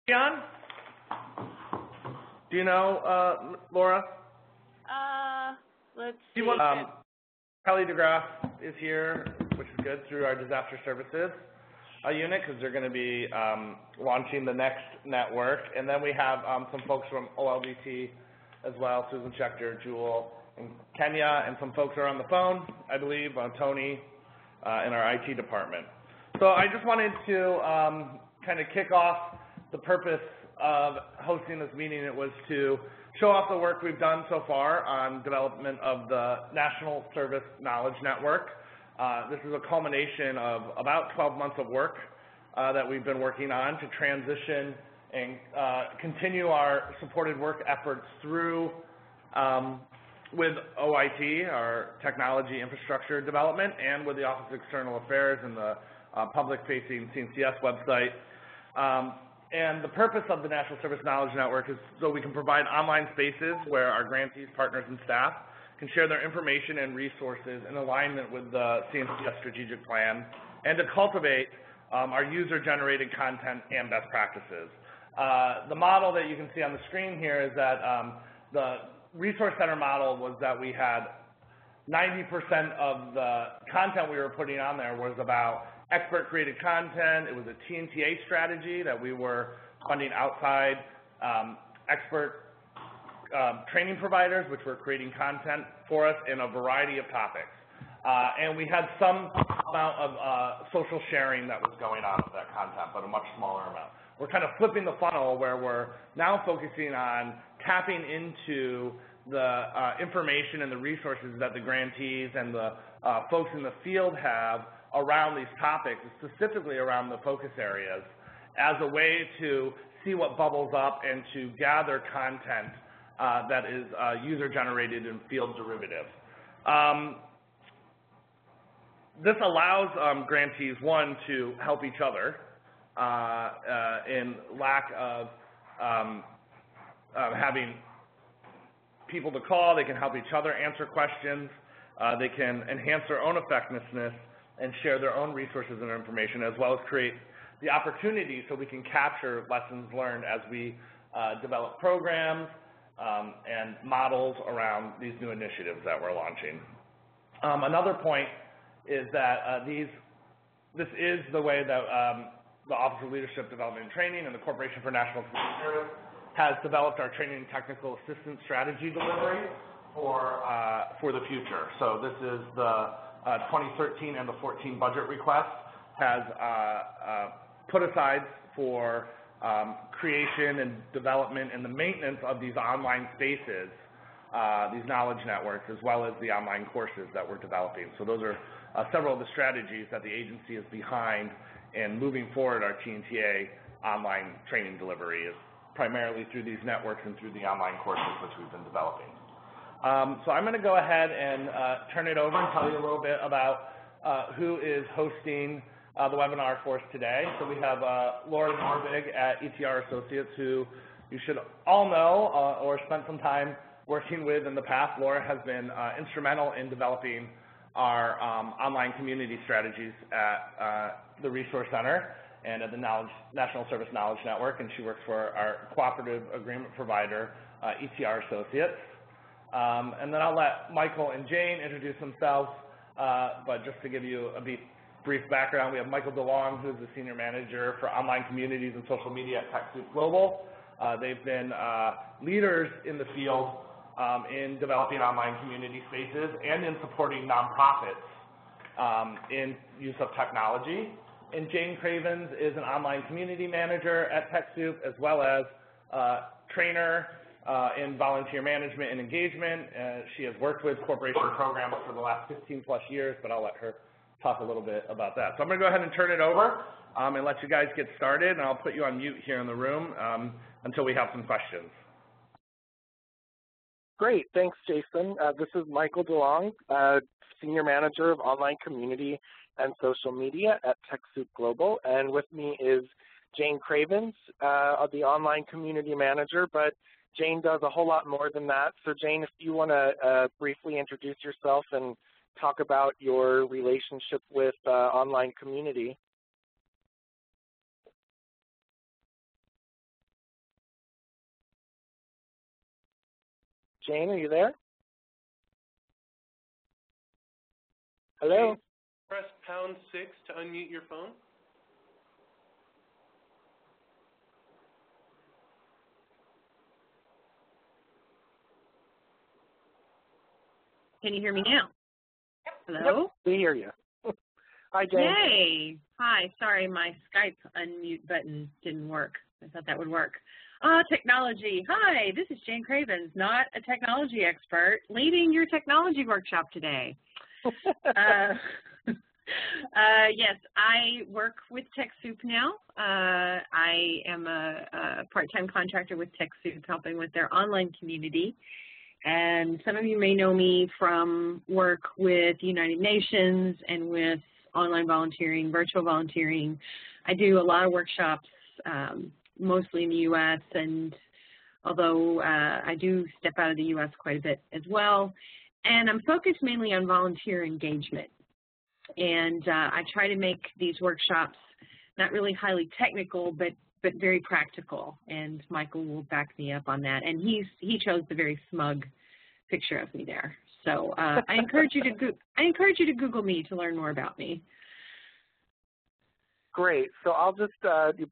John? Do you know Laura? Let's see. Kelly DeGraff is here, which is good, through our disaster services unit, because they're going to be launching the next network. And then we have some folks from OLBT as well, Susan Schechter, Jewel, and Kenya, and some folks are on the phone, I believe, Tony in our IT department. So I just wanted to kind of kick off the purpose of hosting this meeting. It was to show off the work we've done so far on development of the National Service Knowledge Network. This is a culmination of about 12 months of work that we've been working on to transition and continue our supported work efforts through with OIT, our technology infrastructure development, and with the Office of External Affairs and the public-facing CNCS website. And the purpose of the National Service Knowledge Network is so we can provide online spaces where our grantees, partners, and staff can share their information and resources in alignment with the CNCS strategic plan, and to cultivate our user-generated content and best practices. The model that you can see on the screen here is that the resource center model was that we had 90% of the content we were putting on there was about expert-created content. It was a TTA strategy that we were funding outside expert training providers, which were creating content for us in a variety of topics. And we had some amount of social sharing that was going on with that content, but a much smaller amount. We're kind of flipping the funnel where we're now focusing on tapping into the information and the resources that the grantees and the folks in the field have around these topics, specifically around the focus areas, as a way to see what bubbles up and to gather content that is user-generated and field derivative. This allows grantees, one, to help each other in lack of having people to call. They can help each other answer questions. They can enhance their own effectiveness and share their own resources and information, as well as create the opportunity so we can capture lessons learned as we develop programs and models around these new initiatives that we're launching. Another point is that this is the way that the Office of Leadership Development and Training and the Corporation for National Community Service has developed our training and technical assistance strategy delivery for the future. So this is the 2013 and the 14 budget request has put aside for creation and development and the maintenance of these online spaces, these knowledge networks, as well as the online courses that we're developing. So those are several of the strategies that the agency is behind in moving forward our TNTA online training delivery, is primarily through these networks and through the online courses which we've been developing. So I'm going to go ahead and turn it over and tell you a little bit about who is hosting the webinar for us today. So we have Laura Norbig at ETR Associates, who you should all know or spent some time working with in the past. Laura has been instrumental in developing our online community strategies at the Resource Center and at the National Service Knowledge Network, and she works for our cooperative agreement provider, ETR Associates. And then I'll let Michael and Jane introduce themselves, but just to give you a brief background, we have Michael DeLong, who's the Senior Manager for Online Communities and Social Media at TechSoup Global. They've been leaders in the field in developing online community spaces and in supporting nonprofits in use of technology. And Jane Cravens is an online community manager at TechSoup, as well as trainer in volunteer management and engagement. She has worked with corporation programs for the last 15+ years, but I'll let her talk a little bit about that. So I'm going to go ahead and turn it over and let you guys get started, and I'll put you on mute here in the room until we have some questions. Great, thanks, Jason. This is Michael DeLong, Senior Manager of Online Community and Social Media at TechSoup Global, and with me is Jane Cravens, the Online Community Manager, but Jane does a whole lot more than that. So Jane, if you want to briefly introduce yourself and talk about your relationship with online community. Jane, are you there? Hello? Jane, press #6 to unmute your phone. Can you hear me now? Hello? Yep, we hear you. Hi, Jane. Yay. Hi. Sorry, my Skype unmute button didn't work. I thought that would work. Technology. Hi, this is Jane Cravens, not a technology expert, leading your technology workshop today. Yes, I work with TechSoup now. I am a part-time contractor with TechSoup, helping with their online community. And some of you may know me from work with the United Nations and with online volunteering, virtual volunteering. I do a lot of workshops, mostly in the U.S., and although I do step out of the U.S. quite a bit as well. And I'm focused mainly on volunteer engagement. And I try to make these workshops not really highly technical, but very practical, and Michael will back me up on that. And he chose the very smug picture of me there. So I encourage you to Google me to learn more about me. Great. So I'll just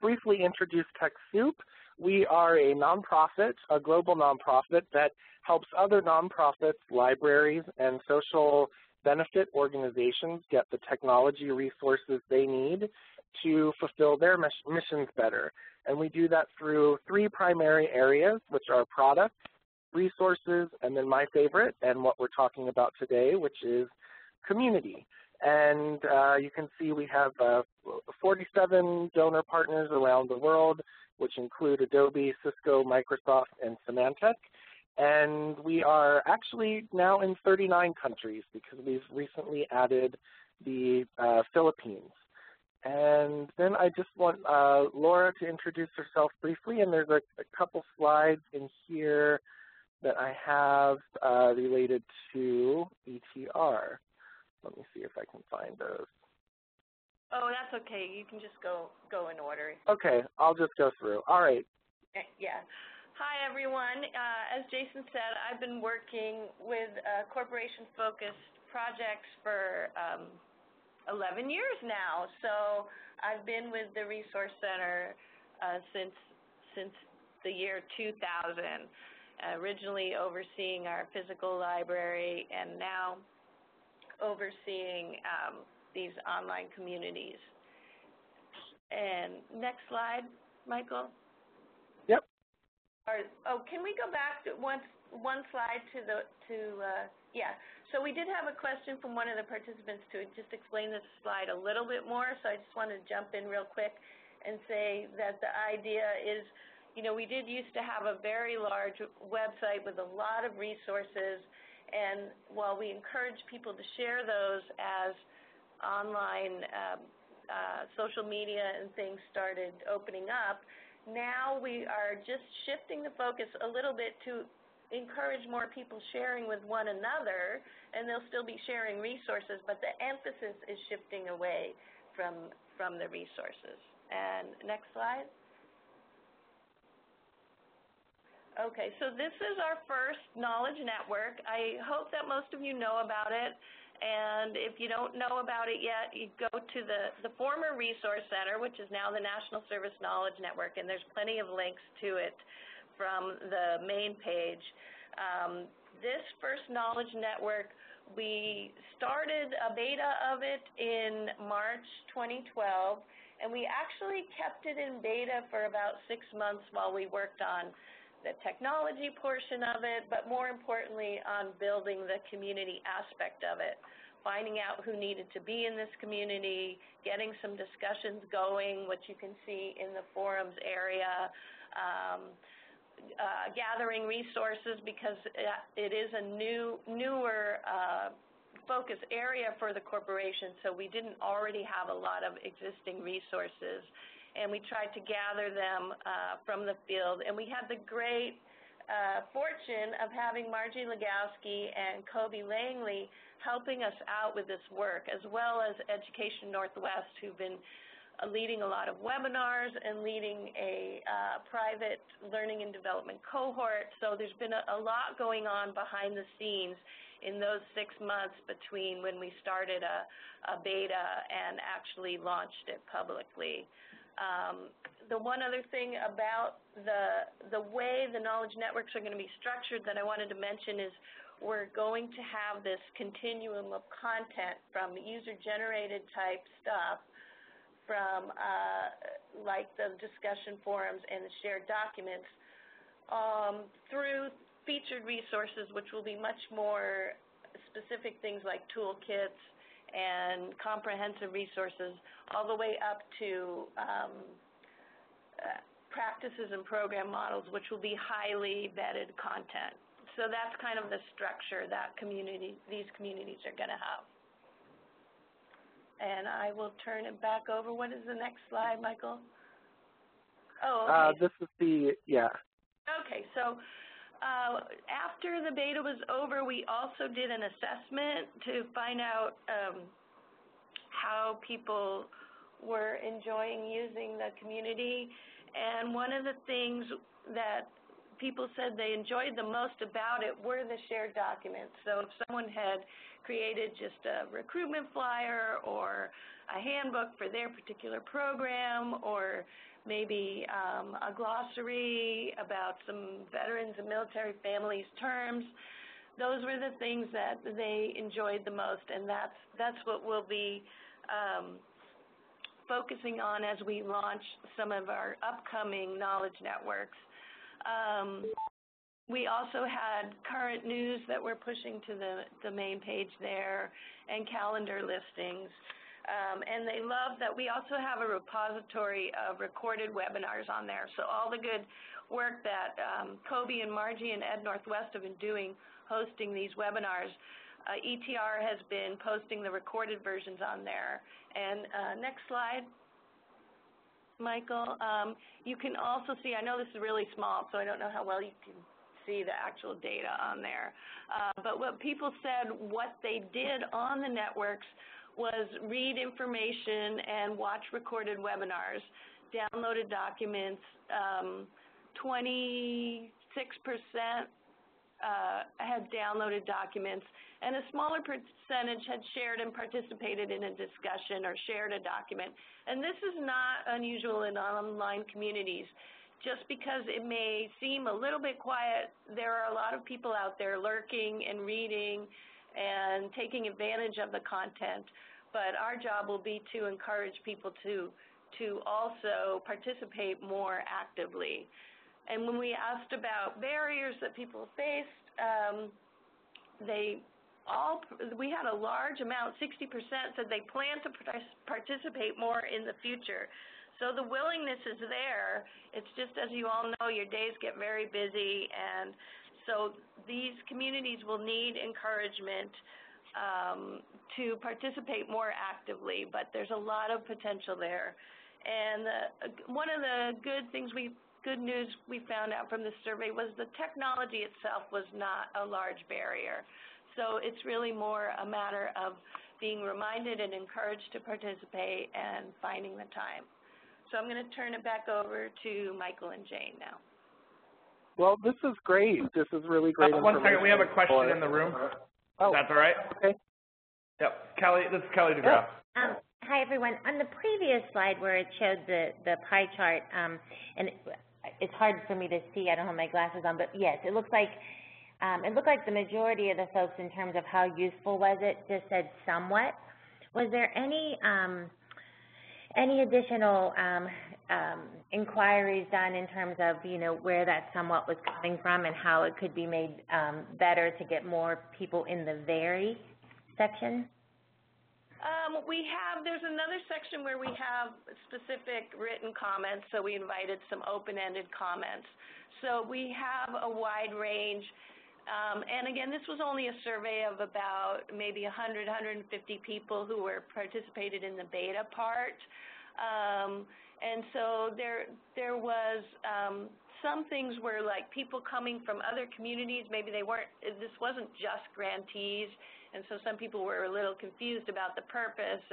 briefly introduce TechSoup. We are a nonprofit, a global nonprofit that helps other nonprofits, libraries, and social benefit organizations get the technology resources they need to fulfill their missions better. And we do that through 3 primary areas, which are products, resources, and then my favorite, and what we're talking about today, which is community. And you can see we have 47 donor partners around the world, which include Adobe, Cisco, Microsoft, and Symantec. And we are actually now in 39 countries because we've recently added the Philippines. And then I just want Laura to introduce herself briefly, and there's a couple slides in here that I have related to ETR. Let me see if I can find those. Oh, that's okay. You can just go in order. Okay, I'll just go through. All right. Yeah. Hi, everyone. As Jason said, I've been working with corporation-focused projects for 11 years now. So I've been with the Resource Center since the year 2000, originally overseeing our physical library and now overseeing these online communities. And next slide, Michael. Yep. Can we go back to one slide yeah. So we did have a question from one of the participants to just explain this slide a little bit more. So I just want to jump in real quick and say that the idea is, you know, we did used to have a very large website with a lot of resources, and while we encourage people to share those as online social media and things started opening up, now we are just shifting the focus a little bit to encourage more people sharing with one another, and they'll still be sharing resources, but the emphasis is shifting away from the resources. And next slide. Okay, so this is our first knowledge network. I hope that most of you know about it. And if you don't know about it yet, you go to the former Resource Center, which is now the National Service Knowledge Network, and there's plenty of links to it from the main page. This first knowledge network, we started a beta of it in March 2012, and we actually kept it in beta for about 6 months while we worked on the technology portion of it, but more importantly on building the community aspect of it, finding out who needed to be in this community, getting some discussions going, which you can see in the forums area, gathering resources because it is a newer focus area for the corporation, so we didn't already have a lot of existing resources. And we tried to gather them from the field. And we had the great fortune of having Margie Legowski and Kobe Langley helping us out with this work, as well as Education Northwest, who've been leading a lot of webinars and leading a private learning and development cohort. So there's been a lot going on behind the scenes in those 6 months between when we started a beta and actually launched it publicly. The one other thing about the way the knowledge networks are going to be structured that I wanted to mention is we're going to have this continuum of content from user-generated type stuff, from like the discussion forums and the shared documents, through featured resources, which will be much more specific things like toolkits and comprehensive resources, all the way up to practices and program models, which will be highly vetted content. So that's kind of the structure that these communities are going to have. And I will turn it back over. What is the next slide, Michael? Oh, okay. This is the, yeah. Okay, so after the beta was over, we also did an assessment to find out how people were enjoying using the community. And one of the things that people said they enjoyed the most about it were the shared documents. So if someone had created just a recruitment flyer or a handbook for their particular program, or maybe a glossary about some veterans and military families terms, those were the things that they enjoyed the most, and that's what we'll be focusing on as we launch some of our upcoming knowledge networks. We also had current news that we're pushing to the main page there, and calendar listings. And they love that we also have a repository of recorded webinars on there. So all the good work that Kobe and Margie and Ed Northwest have been doing hosting these webinars, ETR has been posting the recorded versions on there. And next slide, Michael. You can also see, I know this is really small, so I don't know how well you can see the actual data on there. But what people said, what they did on the networks was read information and watch recorded webinars, downloaded documents. 26% had downloaded documents, and a smaller percentage had shared and participated in a discussion or shared a document. And this is not unusual in online communities. Just because it may seem a little bit quiet, there are a lot of people out there lurking and reading and taking advantage of the content. But our job will be to encourage people to also participate more actively. And when we asked about barriers that people faced, we had a large amount, 60% said they plan to participate more in the future. So the willingness is there. It's just, as you all know, your days get very busy, and so these communities will need encouragement to participate more actively, but there's a lot of potential there. And one of the good news we found out from the survey was the technology itself was not a large barrier. So it's really more a matter of being reminded and encouraged to participate and finding the time. So I'm going to turn it back over to Michael and Jane now. Well, this is great. This is really great information. 1 second, we have a question in the room. Oh, that's all right? Okay. Yep, Kelly, this is Kelly DeGraff. Hi, everyone. On the previous slide where it showed the pie chart, and it's hard for me to see, I don't have my glasses on, but yes, it looked like the majority of the folks in terms of how useful was it just said somewhat. Was there any additional inquiries done in terms of, where that somewhat was coming from and how it could be made better to get more people in the very section? There's another section where we have specific written comments, so we invited some open-ended comments. So we have a wide range. And again, this was only a survey of about maybe 100, 150 people who participated in the beta part. And so there was some things were like people coming from other communities, maybe this wasn't just grantees, and so some people were a little confused about the purpose.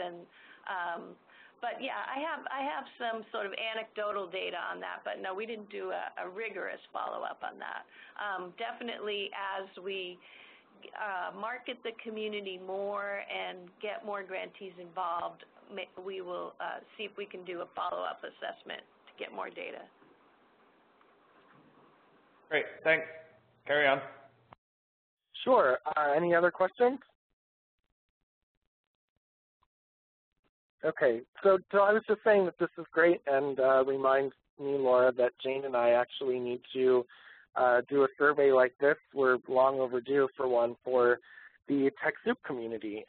But yeah, I have some sort of anecdotal data on that, but no, we didn't do a rigorous follow-up on that. Definitely as we market the community more and get more grantees involved, we will see if we can do a follow-up assessment to get more data. Great, thanks. Carry on. Sure. Any other questions? Okay, so I was just saying that this is great, and reminds me, Laura, that Jane and I actually need to do a survey like this. We're long overdue for one for the TechSoup community.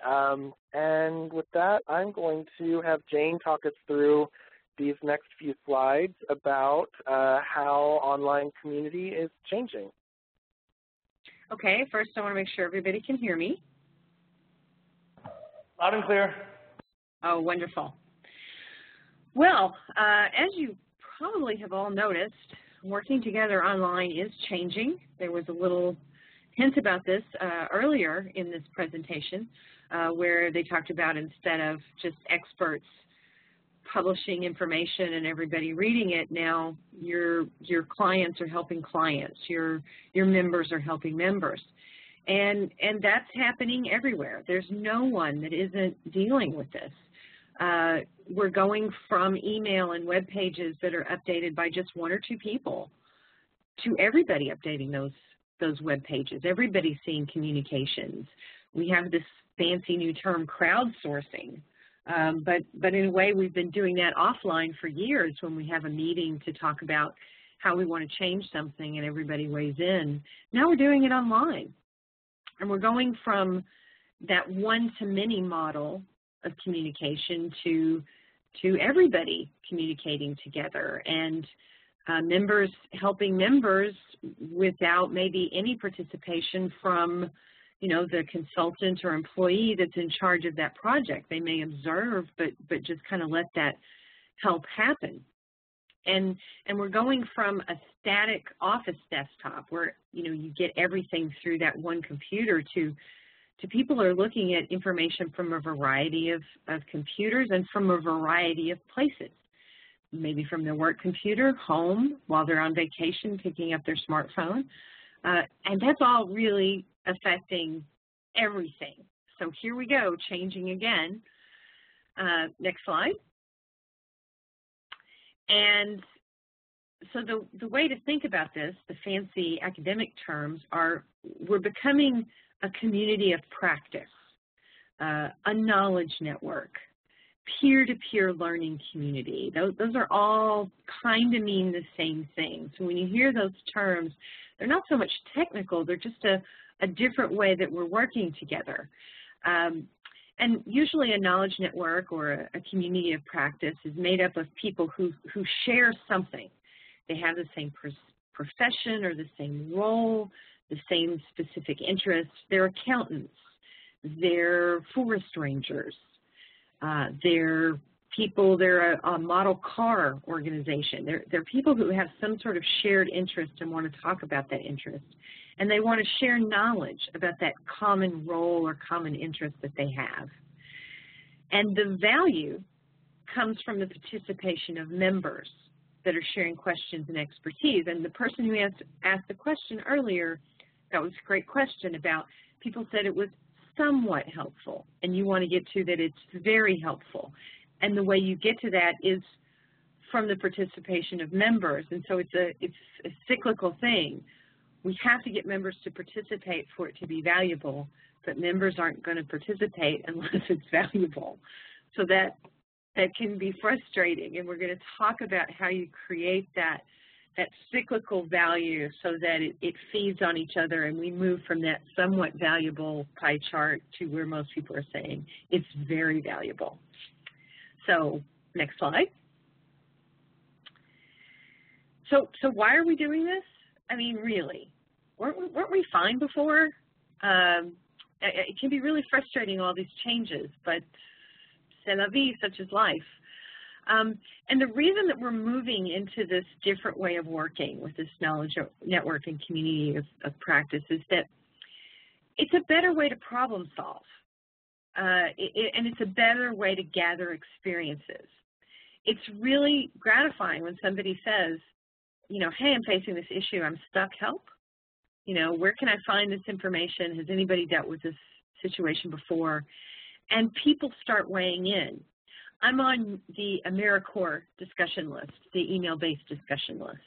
And with that, I'm going to have Jane talk us through these next few slides about how online community is changing. Okay, first I want to make sure everybody can hear me. Loud and clear. Oh, wonderful. Well, as you probably have all noticed, working together online is changing. There was a little hint about this earlier in this presentation where they talked about instead of just experts publishing information and everybody reading it, now your clients are helping clients, your members are helping members. And that's happening everywhere. There's no one that isn't dealing with this. We're going from email and web pages that are updated by just one or two people to everybody updating those web pages. Everybody's seeing communications. We have this fancy new term, crowdsourcing. But in a way, we've been doing that offline for years when we have a meeting to talk about how we want to change something and everybody weighs in. Now we're doing it online. And we're going from that one-to-many model of communication to everybody communicating together, and members helping members without maybe any participation from, the consultant or employee that's in charge of that project. They may observe, but just kind of let that help happen. And we're going from a static office desktop where, you get everything through that one computer to people are looking at information from a variety of computers and from a variety of places. Maybe from their work computer, home, while they're on vacation, picking up their smartphone. And that's all really affecting everything. So here we go, changing again. Next slide. And so the way to think about this, the fancy academic terms, are we're becoming a community of practice, a knowledge network, peer-to-peer learning community. Those are all kind of mean the same thing. So when you hear those terms, they're not so much technical, they're just a different way that we're working together. And usually a knowledge network or a community of practice is made up of people who share something. They have the same profession or the same role, the same specific interests. They're accountants, they're forest rangers, they're people, they're a model car organization. They're people who have some sort of shared interest and want to talk about that interest. And they want to share knowledge about that common role or common interest that they have. And the value comes from the participation of members that are sharing questions and expertise. And the person who asked the question earlier, that was a great question about, people said it was somewhat helpful, and you want to get to that it's very helpful. And the way you get to that is from the participation of members. And so it's a cyclical thing. We have to get members to participate for it to be valuable, but members aren't going to participate unless it's valuable. So that can be frustrating, and we're going to talk about how you create that cyclical value so that it feeds on each other, and we move from that somewhat valuable pie chart to where most people are saying it's very valuable. So next slide. So why are we doing this? I mean, really, weren't we fine before? It can be really frustrating, all these changes, but c'est la vie, such is life. And the reason that we're moving into this different way of working with this knowledge network and community of practice is that it's a better way to problem solve. And it's a better way to gather experiences. It's really gratifying when somebody says, you know, hey, I'm facing this issue, I'm stuck, help. You know, where can I find this information? Has anybody dealt with this situation before? And people start weighing in. I'm on the AmeriCorps discussion list, the email-based discussion list,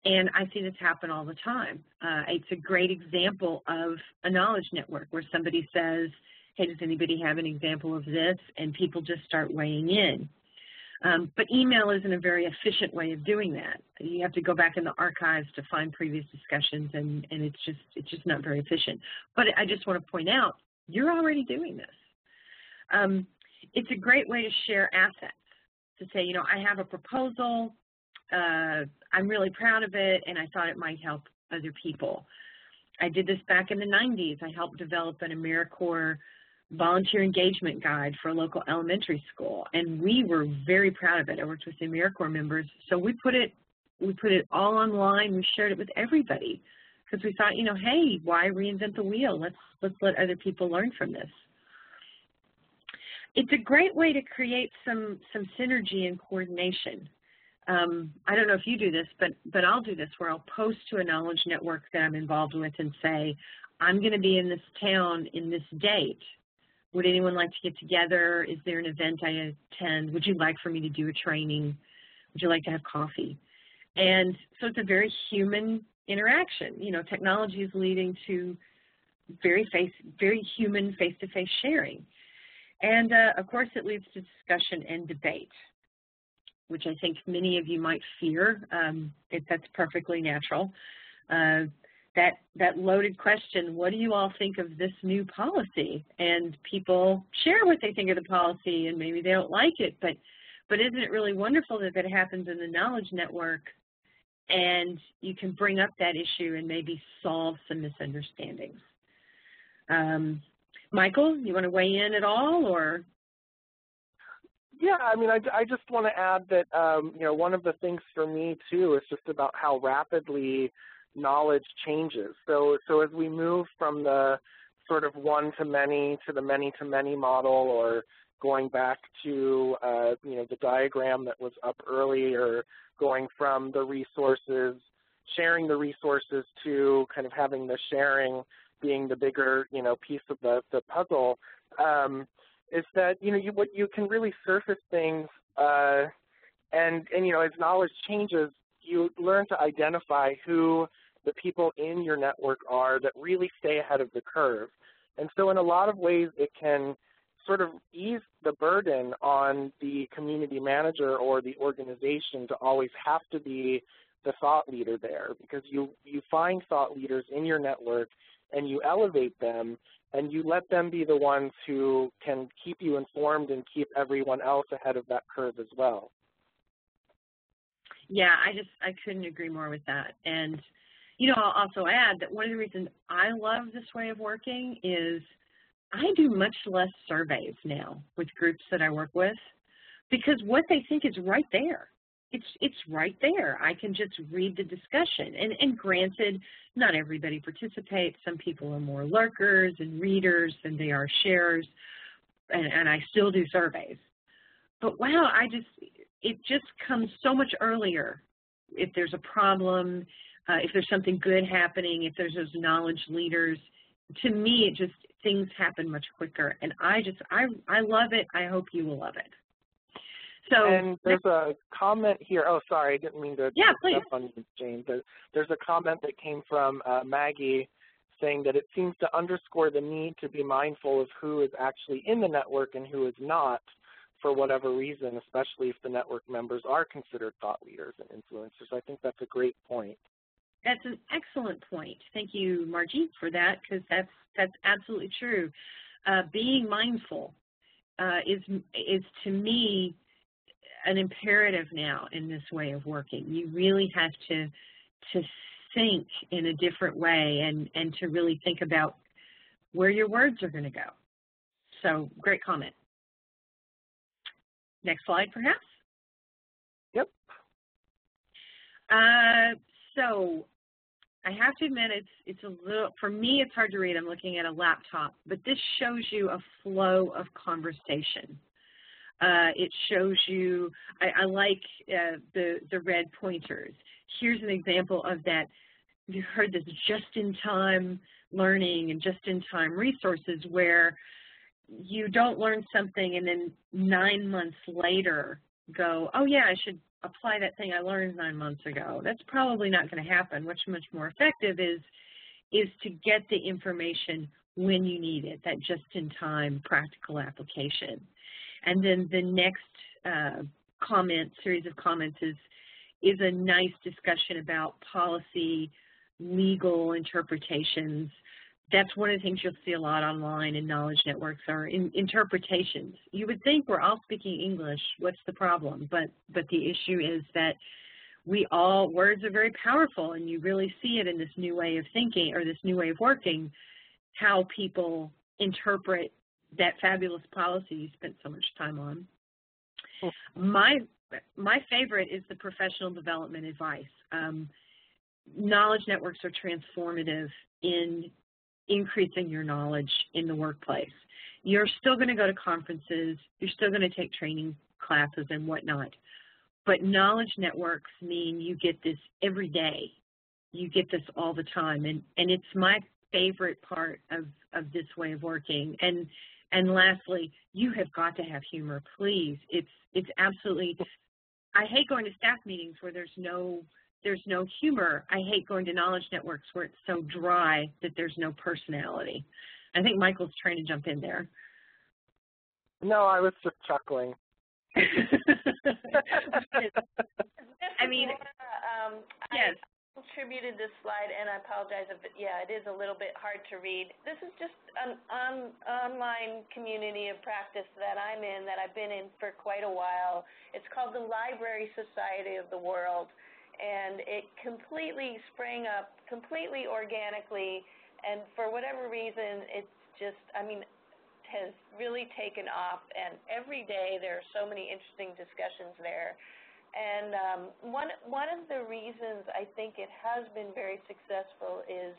and I see this happen all the time. It's a great example of a knowledge network where somebody says, hey, does anybody have an example of this? And people just start weighing in. But email isn't a very efficient way of doing that. You have to go back in the archives to find previous discussions, and it's just not very efficient. But I just want to point out, you're already doing this. It's a great way to share assets, to say, you know, I have a proposal, I'm really proud of it, and I thought it might help other people. I did this back in the 90s. I helped develop an AmeriCorps volunteer engagement guide for a local elementary school, and we were very proud of it. I worked with the AmeriCorps members, so we put it all online. We shared it with everybody because we thought, you know, hey, why reinvent the wheel? Let's let other people learn from this. It's a great way to create some synergy and coordination. I don't know if you do this, but I'll do this where I'll post to a knowledge network that I'm involved with and say, I'm going to be in this town in this date. Would anyone like to get together? Is there an event I attend? Would you like for me to do a training? Would you like to have coffee? And so it's a very human interaction. You know, technology is leading to very human face-to-face sharing. And, of course, it leads to discussion and debate, which I think many of you might fear. That's perfectly natural. That loaded question, what do you all think of this new policy? And people share what they think of the policy, and maybe they don't like it, but isn't it really wonderful that that happens in the knowledge network, and you can bring up that issue and maybe solve some misunderstandings? Michael, you want to weigh in at all, or? Yeah, I mean, I just want to add that, you know, one of the things for me, too, is just about how rapidly knowledge changes. So as we move from the sort of one-to-many to the many-to-many model, or going back to, you know, the diagram that was up earlier, going from the resources, sharing the resources to kind of having the sharing being the bigger, you know, piece of the puzzle, is that, you know, you can really surface things, and you know, as knowledge changes, you learn to identify who the people in your network are that really stay ahead of the curve. And so in a lot of ways, it can sort of ease the burden on the community manager or the organization to always have to be the thought leader there, because you find thought leaders in your network and you elevate them, and you let them be the ones who can keep you informed and keep everyone else ahead of that curve as well. Yeah, I couldn't agree more with that. And, you know, I'll also add that one of the reasons I love this way of working is I do much less surveys now with groups that I work with, because what they think is right there. It's right there. I can just read the discussion. And granted, not everybody participates. Some people are more lurkers and readers than they are sharers, and I still do surveys. But wow, it just comes so much earlier. If there's a problem, if there's something good happening, if there's those knowledge leaders, to me, things happen much quicker. And I love it. I hope you will love it. So, and there's a comment here. Oh, sorry, I didn't mean to step on you, Jane. There's a comment that came from Maggie saying that it seems to underscore the need to be mindful of who is actually in the network and who is not, for whatever reason, especially if the network members are considered thought leaders and influencers. I think that's a great point. That's an excellent point. Thank you, Margie, for that, because that's absolutely true. Being mindful is to me an imperative now in this way of working. You really have to think in a different way and to really think about where your words are going to go. So great comment. Next slide, perhaps. So I have to admit it's a little, for me it's hard to read. I'm looking at a laptop, but this shows you a flow of conversation. It shows you, I like the red pointers. Here's an example of that. You've heard this just-in-time learning and just-in-time resources where you don't learn something and then 9 months later go, oh yeah, I should apply that thing I learned 9 months ago. That's probably not going to happen. What's much more effective is to get the information when you need it, that just-in-time practical application. And then the next series of comments is a nice discussion about policy, legal interpretations. That's one of the things you'll see a lot online in knowledge networks are interpretations. You would think we're all speaking English, what's the problem? But the issue is that words are very powerful, and you really see it in this new way of thinking or this new way of working, how people interpret that fabulous policy you spent so much time on. My favorite is the professional development advice. Knowledge networks are transformative in increasing your knowledge in the workplace. You're still going to go to conferences, you're still going to take training classes and whatnot, but knowledge networks mean you get this every day. You get this all the time, and it's my favorite part of this way of working. And lastly, you have got to have humor, please. It's absolutely, I hate going to staff meetings where there's no humor. I hate going to knowledge networks where it's so dry that there's no personality. I think Michael's trying to jump in there. No, I was just chuckling. I mean, yes. I contributed this slide, and I apologize if it is a little bit hard to read. This is just an online community of practice that I'm in, that I've been in for quite a while. It's called the Library Society of the World, and it completely sprang up completely organically, and for whatever reason, it's just, has really taken off, and every day there are so many interesting discussions there. And one of the reasons I think it has been very successful is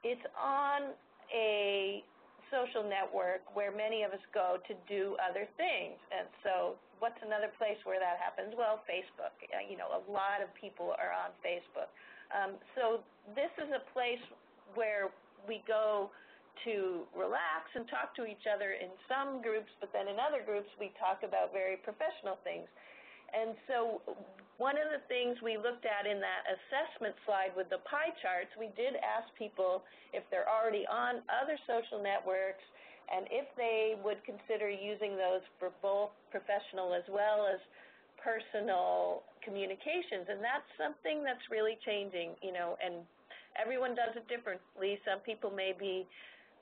it's on a social network where many of us go to do other things. And so what's another place where that happens? Well, Facebook. A lot of people are on Facebook. So this is a place where we go to relax and talk to each other in some groups, but then in other groups we talk about very professional things. And so one of the things we looked at in that assessment slide with the pie charts, we did ask people if they're already on other social networks and if they would consider using those for both professional as well as personal communications. And that's something that's really changing, and everyone does it differently. Some people maybe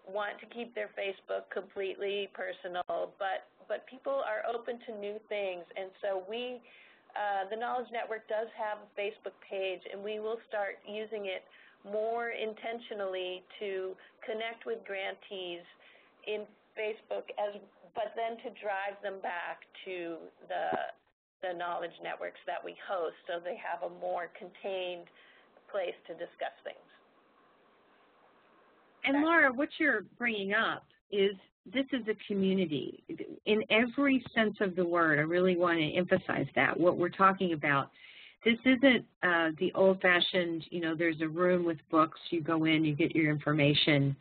want to keep their Facebook completely personal, but people are open to new things. And so the Knowledge Network does have a Facebook page, and we will start using it more intentionally to connect with grantees in Facebook, but then to drive them back to the Knowledge Networks that we host, so they have a more contained place to discuss things. And Laura, what you're bringing up is this is a community. In every sense of the word, I really want to emphasize that, what we're talking about. This isn't the old-fashioned, there's a room with books, you go in, you get your information.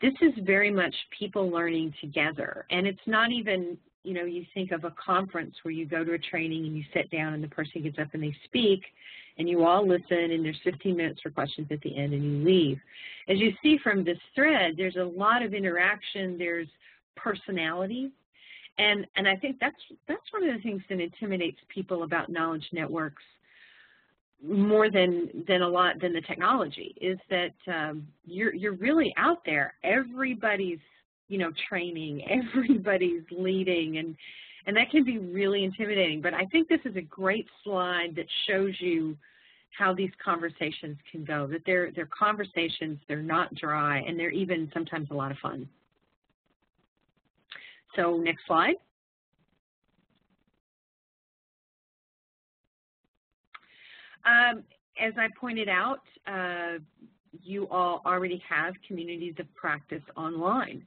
This is very much people learning together. And it's not even, you think of a conference where you go to a training and you sit down and the person gets up and they speak, and you all listen, and there's 15 minutes for questions at the end, and you leave. As you see from this thread, there's a lot of interaction, there's personality, and I think that's one of the things that intimidates people about knowledge networks more than the technology, is that you're really out there. Everybody's training, everybody's leading, and that can be really intimidating. But I think this is a great slide that shows you how these conversations can go, that they're conversations, they're not dry, and they're even sometimes a lot of fun. So next slide. As I pointed out, you all already have communities of practice online.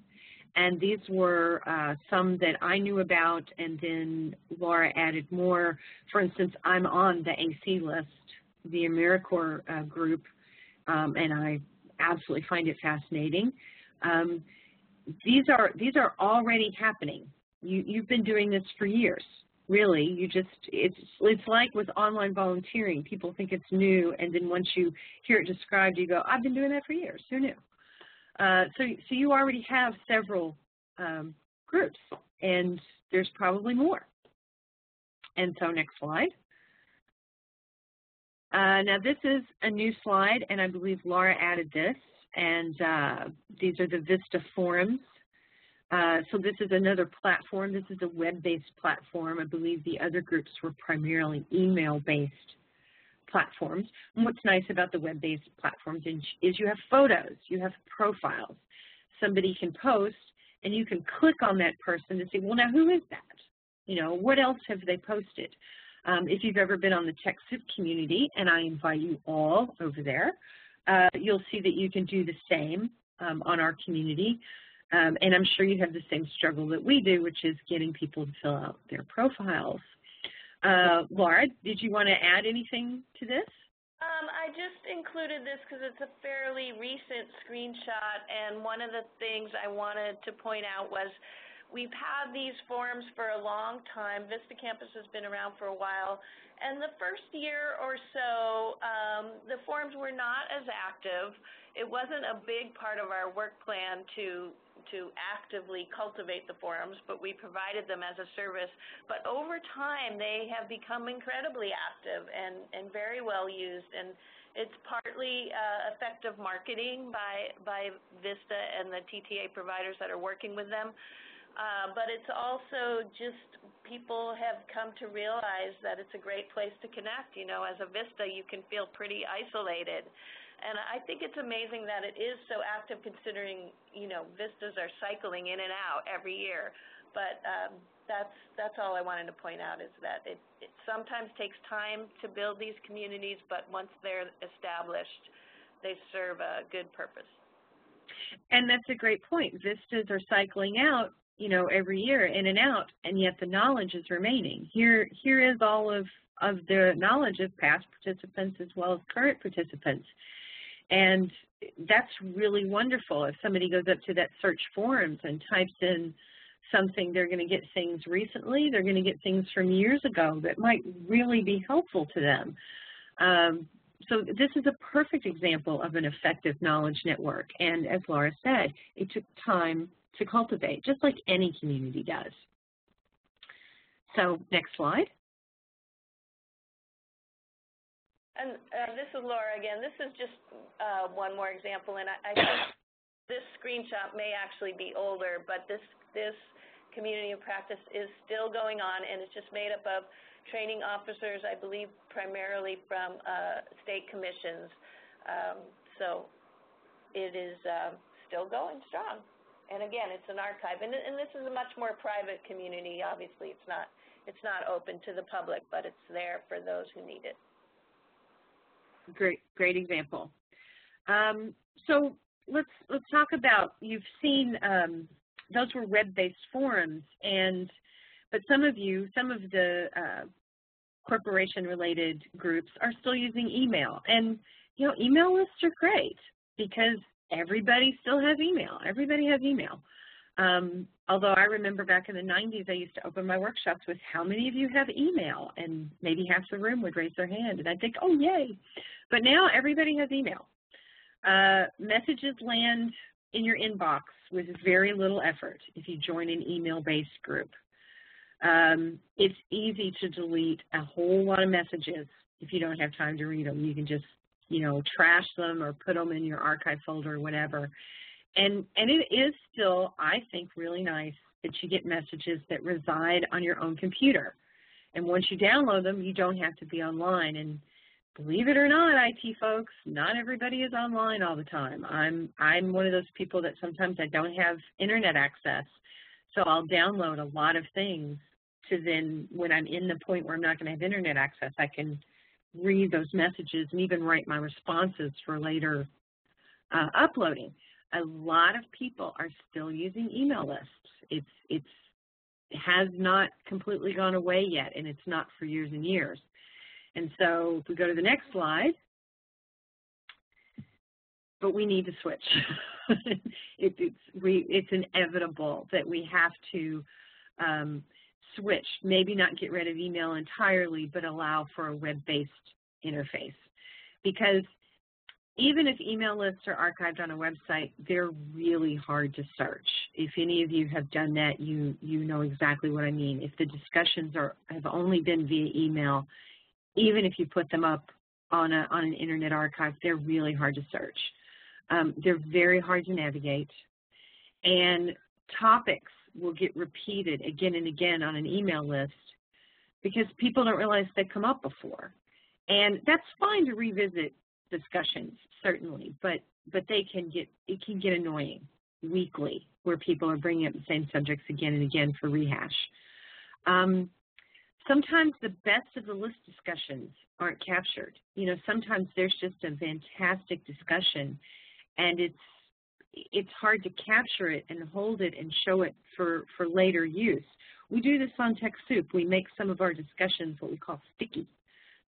And these were some that I knew about, and then Laura added more. For instance, I'm on the AC list, the AmeriCorps group, and I absolutely find it fascinating. These are already happening. You've been doing this for years. Really, it's like with online volunteering. People think it's new, and then once you hear it described, you go, I've been doing that for years. Who knew? So you already have several groups, and there's probably more. And so next slide. Now this is a new slide, and I believe Laura added this, and these are the Vista forums. So this is another platform. This is a web-based platform. I believe the other groups were primarily email-based platforms. And what's nice about the web-based platforms is you have photos, you have profiles. Somebody can post, and you can click on that person to see, well, now who is that? You know, what else have they posted? If you've ever been on the TechSoup community, and I invite you all over there, you'll see that you can do the same on our community. And I'm sure you have the same struggle that we do, which is getting people to fill out their profiles. Laura, did you want to add anything to this? I just included this because it's a fairly recent screenshot, and one of the things I wanted to point out was we've had these forums for a long time. Vista Campus has been around for a while, and the first year or so, the forums were not as active. It wasn't a big part of our work plan to actively cultivate the forums, but we provided them as a service. But over time, they have become incredibly active and very well used, and it's partly effective marketing by Vista and the TTA providers that are working with them. But it's also just people have come to realize that it's a great place to connect. You know, as a Vista, you can feel pretty isolated. And I think it's amazing that it is so active considering, you know, Vistas are cycling in and out every year. But that's all I wanted to point out, is that it sometimes takes time to build these communities, but once they're established, they serve a good purpose. And that's a great point. Vistas are cycling out, you know, every year, in and out, and yet the knowledge is remaining. Here is all of the knowledge of past participants as well as current participants. And that's really wonderful. If somebody goes up to that search forums and types in something, they're going to get things recently, they're going to get things from years ago that might really be helpful to them. So this is a perfect example of an effective knowledge network. And as Laura said, it took time to cultivate, just like any community does. So next slide. And this is Laura again. This is just one more example, and I think this screenshot may actually be older, but this community of practice is still going on, and it's just made up of training officers, I believe primarily from state commissions. So it is still going strong. And again, it's an archive, and this is a much more private community. Obviously, it's not open to the public, but it's there for those who need it. Great example. So let's talk about, you've seen those were web-based forums, but some of the corporation-related groups are still using email, and you know, email lists are great because everybody still has email. Everybody has email. Although I remember back in the 90s, I used to open my workshops with, how many of you have email? And maybe half the room would raise their hand, and I'd think, oh, yay. But now everybody has email. Messages land in your inbox with very little effort if you join an email-based group. It's easy to delete a whole lot of messages if you don't have time to read them. You can just, you know, trash them or put them in your archive folder or whatever. And it is still, I think, really nice that you get messages that reside on your own computer. And once you download them, you don't have to be online. And believe it or not, IT folks, not everybody is online all the time. I'm one of those people that sometimes I don't have internet access. So I'll download a lot of things to then, when I'm in the point where I'm not going to have internet access, I can read those messages and even write my responses for later uploading. A lot of people are still using email lists. It has not completely gone away yet, and it's not for years and years. And so if we go to the next slide, but we need to switch. It's inevitable that we have to switch, maybe not get rid of email entirely, but allow for a web-based interface. Because even if email lists are archived on a website, they're really hard to search. If any of you have done that, you know exactly what I mean. If the discussions have only been via email, even if you put them up on an internet archive, they're really hard to search. They're very hard to navigate, and topics will get repeated again and again on an email list because people don't realize they come up before. And that's fine to revisit discussions, certainly, but it can get annoying weekly where people are bringing up the same subjects again and again for rehash. Sometimes the best of the list discussions aren't captured. You know, sometimes there's just a fantastic discussion, and it's hard to capture it and hold it and show it for later use. We do this on TechSoup. We make some of our discussions what we call sticky.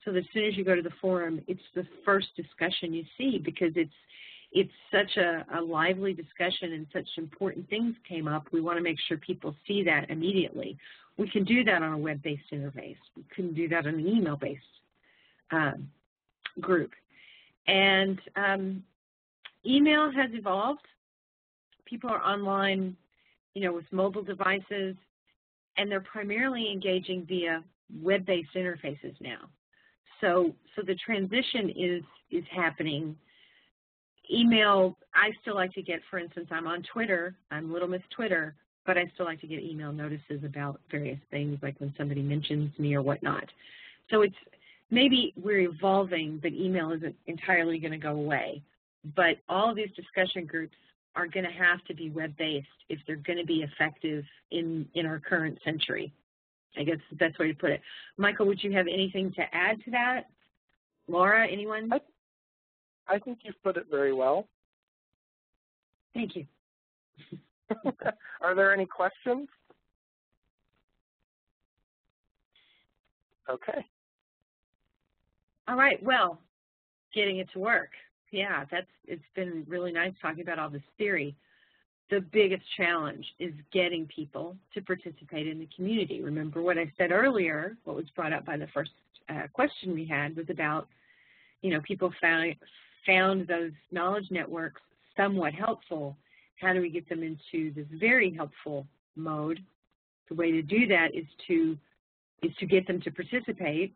So as soon as you go to the forum, it's the first discussion you see because it's such a lively discussion and such important things came up. We want to make sure people see that immediately. We can do that on a web-based interface. We couldn't do that on an email-based group. And email has evolved. People are online, you know, with mobile devices, and they're primarily engaging via web-based interfaces now. So the transition is happening. Email, I still like to get, for instance, I'm on Twitter, I'm Little Miss Twitter, but I still like to get email notices about various things, like when somebody mentions me or whatnot. So it's, maybe we're evolving, but email isn't entirely going to go away. But all of these discussion groups are going to have to be web-based if they're going to be effective in our current century. I guess the best way to put it. Michael, would you have anything to add to that? Laura, anyone? I think you've put it very well. Thank you. Are there any questions? Okay. All right, well, getting it to work. Yeah, it's been really nice talking about all this theory. The biggest challenge is getting people to participate in the community. Remember what I said earlier, what was brought up by the first question we had was about, you know, people found those knowledge networks somewhat helpful. How do we get them into this very helpful mode? The way to do that is to get them to participate,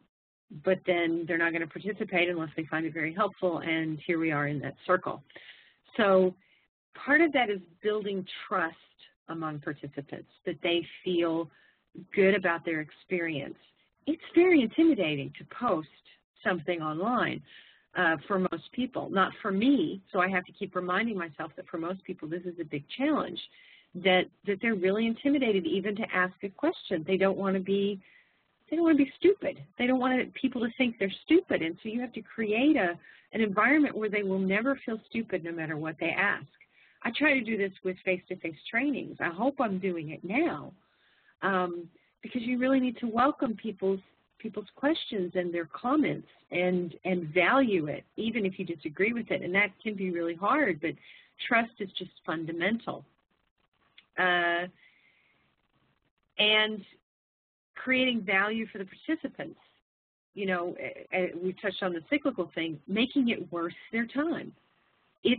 but then they're not going to participate unless they find it very helpful, and here we are in that circle. So part of that is building trust among participants, that they feel good about their experience. It's very intimidating to post something online for most people, not for me, so I have to keep reminding myself that for most people this is a big challenge, that they're really intimidated even to ask a question. They don't want to be stupid. They don't want people to think they're stupid, and so you have to create an environment where they will never feel stupid no matter what they ask. I try to do this with face-to-face trainings. I hope I'm doing it now because you really need to welcome people's questions and their comments and value it, even if you disagree with it, and that can be really hard, but trust is just fundamental. And creating value for the participants. You know, we touched on the cyclical thing, making it worth their time. It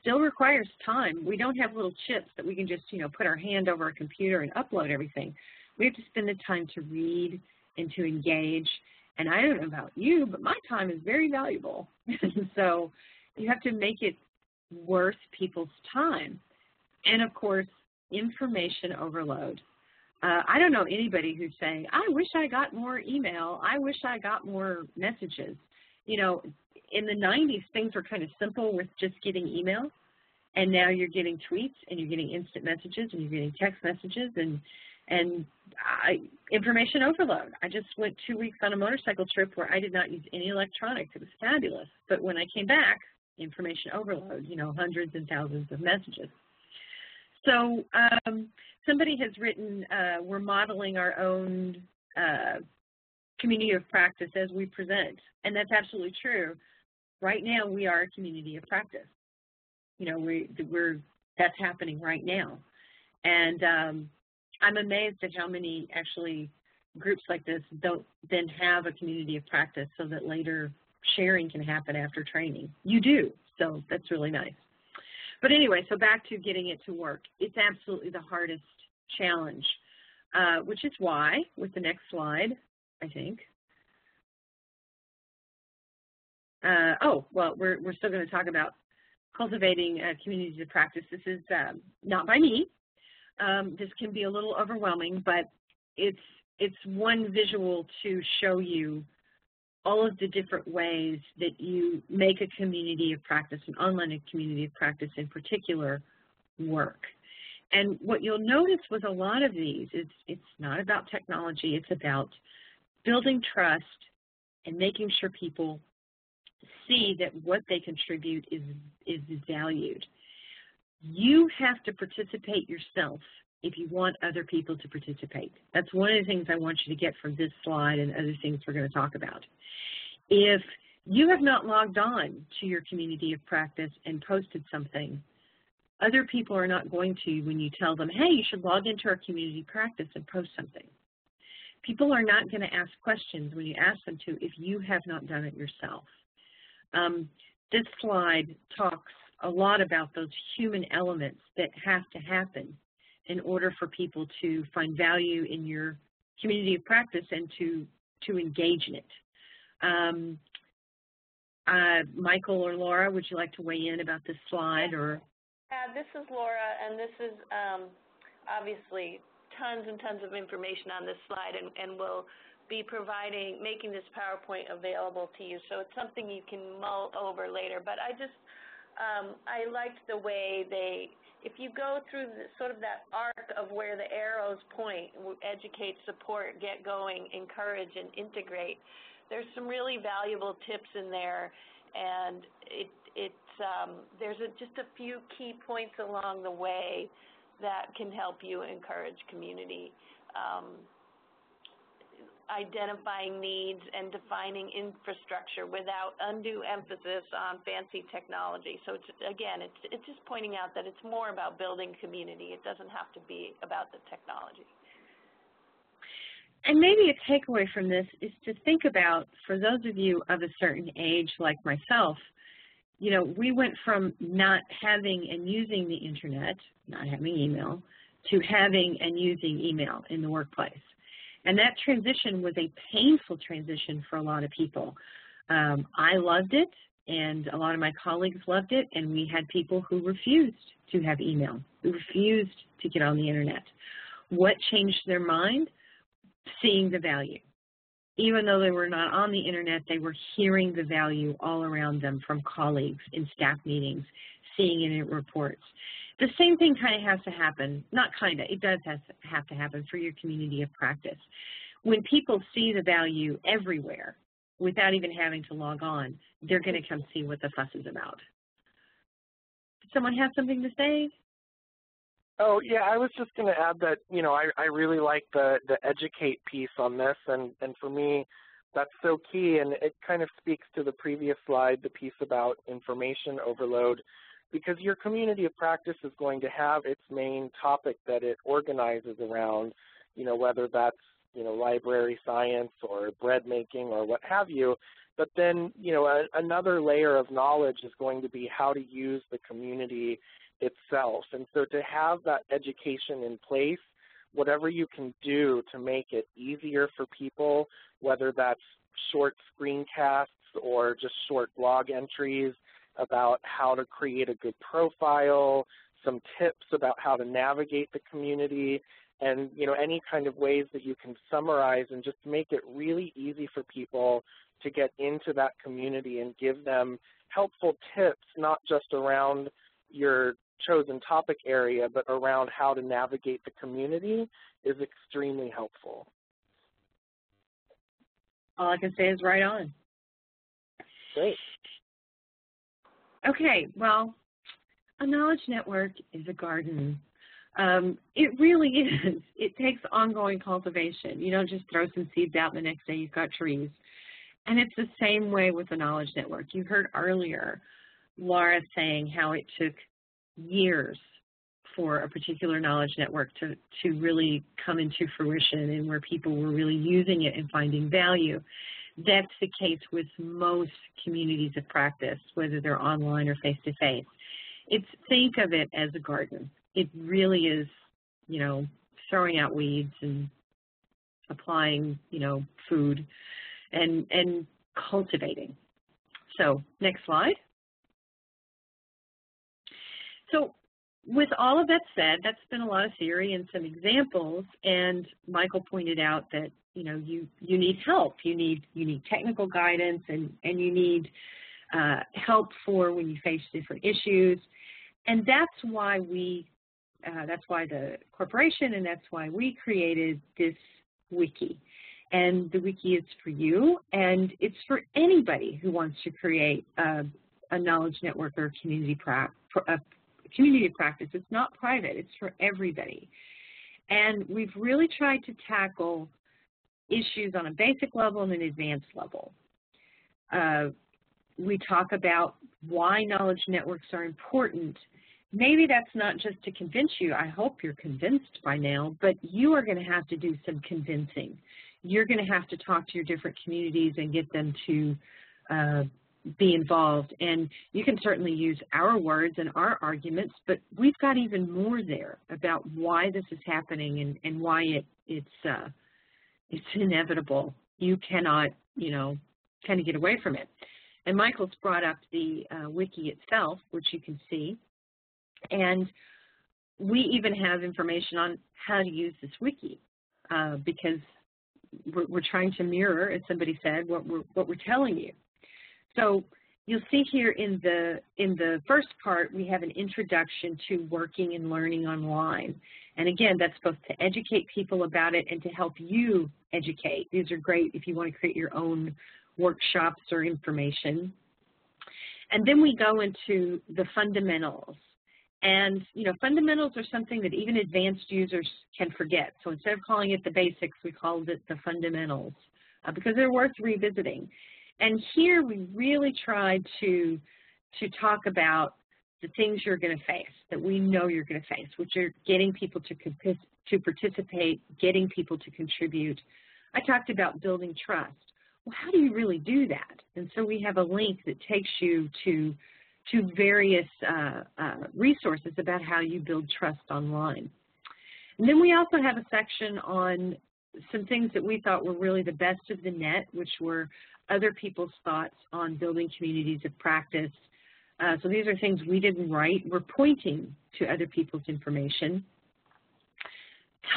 still requires time. We don't have little chips that we can just, you know, put our hand over a computer and upload everything. We have to spend the time to read and to engage. And I don't know about you, but my time is very valuable. So you have to make it worth people's time. And of course, information overload. I don't know anybody who's saying, I wish I got more email. I wish I got more messages. You know, in the 90s, things were kind of simple with just getting email. And now you're getting tweets and you're getting instant messages and you're getting text messages. And And information overload. I just went 2 weeks on a motorcycle trip where I did not use any electronics. It was fabulous. But when I came back, information overload, you know, hundreds and thousands of messages. So somebody has written, we're modeling our own community of practice as we present. And that's absolutely true. Right now, we are a community of practice. You know, that's happening right now. And I'm amazed at how many actually groups like this don't then have a community of practice so that later sharing can happen after training. You do, so that's really nice. But anyway, so back to getting it to work. It's absolutely the hardest challenge, which is why, with the next slide, I think. Well, we're still going to talk about cultivating communities of practice. This is not by me. This can be a little overwhelming, but it's one visual to show you all of the different ways that you make a community of practice, an online community of practice in particular, work. And what you'll notice with a lot of these is it's not about technology, it's about building trust and making sure people see that what they contribute is valued. You have to participate yourself if you want other people to participate. That's one of the things I want you to get from this slide and other things we're going to talk about. If you have not logged on to your community of practice and posted something, other people are not going to when you tell them, hey, you should log into our community practice and post something. People are not going to ask questions when you ask them to if you have not done it yourself. This slide talks a lot about those human elements that have to happen in order for people to find value in your community of practice and to engage in it. Michael or Laura, would you like to weigh in about this slide? Or? This is Laura, and this is obviously tons and tons of information on this slide, and we'll be making this PowerPoint available to you, so it's something you can mull over later. But I liked the way if you go through sort of that arc of where the arrows point, educate, support, get going, encourage, and integrate, there's some really valuable tips in there, and there's just a few key points along the way that can help you encourage community. Identifying needs and defining infrastructure without undue emphasis on fancy technology. So it's just pointing out that it's more about building community. It doesn't have to be about the technology. And maybe a takeaway from this is to think about, for those of you of a certain age like myself, you know, we went from not having and using the internet, not having email, to having and using email in the workplace. And that transition was a painful transition for a lot of people. I loved it, and a lot of my colleagues loved it, and we had people who refused to have email, who refused to get on the internet. What changed their mind? Seeing the value. Even though they were not on the internet, they were hearing the value all around them from colleagues in staff meetings, seeing it in reports. The same thing kind of has to happen, not kind of, it does have to happen for your community of practice. When people see the value everywhere without even having to log on, they're going to come see what the fuss is about. Did someone have something to say? Oh, yeah, I was just going to add that, you know, I really like the educate piece on this, and for me, that's so key, and it kind of speaks to the previous slide, the piece about information overload, because your community of practice is going to have its main topic that it organizes around, you know, whether that's, you know, library science or bread making or what have you. But then, you know, another layer of knowledge is going to be how to use the community itself. And so to have that education in place, whatever you can do to make it easier for people, whether that's short screencasts or just short blog entries about how to create a good profile, some tips about how to navigate the community, and, you know, any kind of ways that you can summarize and just make it really easy for people to get into that community and give them helpful tips, not just around your chosen topic area, but around how to navigate the community is extremely helpful. All I can say is right on. Great. Okay, well, a knowledge network is a garden. It really is. It takes ongoing cultivation. You don't just throw some seeds out and the next day you've got trees. And it's the same way with a knowledge network. You heard earlier Laura saying how it took years for a particular knowledge network to really come into fruition and where people were really using it and finding value. That's the case with most communities of practice, whether they're online or face-to-face. Think of it as a garden. It really is, you know, throwing out weeds and applying, you know, food and cultivating. So next slide. So with all of that said, that's been a lot of theory and some examples, and Michael pointed out that, you know, you need help. You need technical guidance, and you need help for when you face different issues. And that's why that's why the corporation, and that's why we created this wiki. And the wiki is for you, and it's for anybody who wants to create a knowledge network or a community of practice. It's not private, it's for everybody. And we've really tried to tackle issues on a basic level and an advanced level. We talk about why knowledge networks are important. Maybe that's not just to convince you. I hope you're convinced by now, but you are going to have to do some convincing. You're going to have to talk to your different communities and get them to be involved. And you can certainly use our words and our arguments, but we've got even more there about why this is happening and why it's inevitable. You cannot, you know, kind of get away from it. And Michael's brought up the wiki itself, which you can see. And we even have information on how to use this wiki because we're trying to mirror, as somebody said, what we're telling you. So you'll see here in the first part, we have an introduction to working and learning online. And again, that's supposed to educate people about it and to help you educate. These are great if you want to create your own workshops or information. And then we go into the fundamentals. And, you know, fundamentals are something that even advanced users can forget. So instead of calling it the basics, we called it the fundamentals because they're worth revisiting. And here we really tried to talk about the things you're going to face, that we know you're going to face, which are getting people to participate, getting people to contribute. I talked about building trust. Well, how do you really do that? And so we have a link that takes you to various resources about how you build trust online. And then we also have a section on some things that we thought were really the best of the net, which were other people's thoughts on building communities of practice. So these are things we didn't write. We're pointing to other people's information.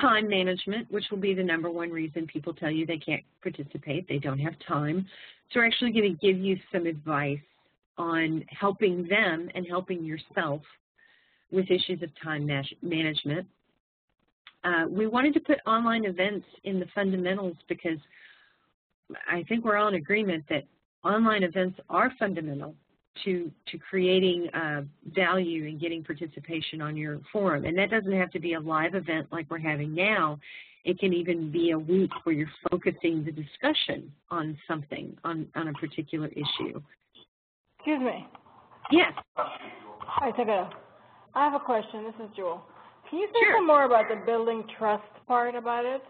Time management, which will be the #1 reason people tell you they can't participate. They don't have time. So we're actually going to give you some advice on helping them and helping yourself with issues of time management. We wanted to put online events in the fundamentals because I think we're all in agreement that online events are fundamental to creating value and getting participation on your forum. And that doesn't have to be a live event like we're having now. It can even be a week where you're focusing the discussion on something, on a particular issue. Excuse me. Yes. Hi, Tagada. I have a question. This is Jewel. Can you say some more about the building trust part about it?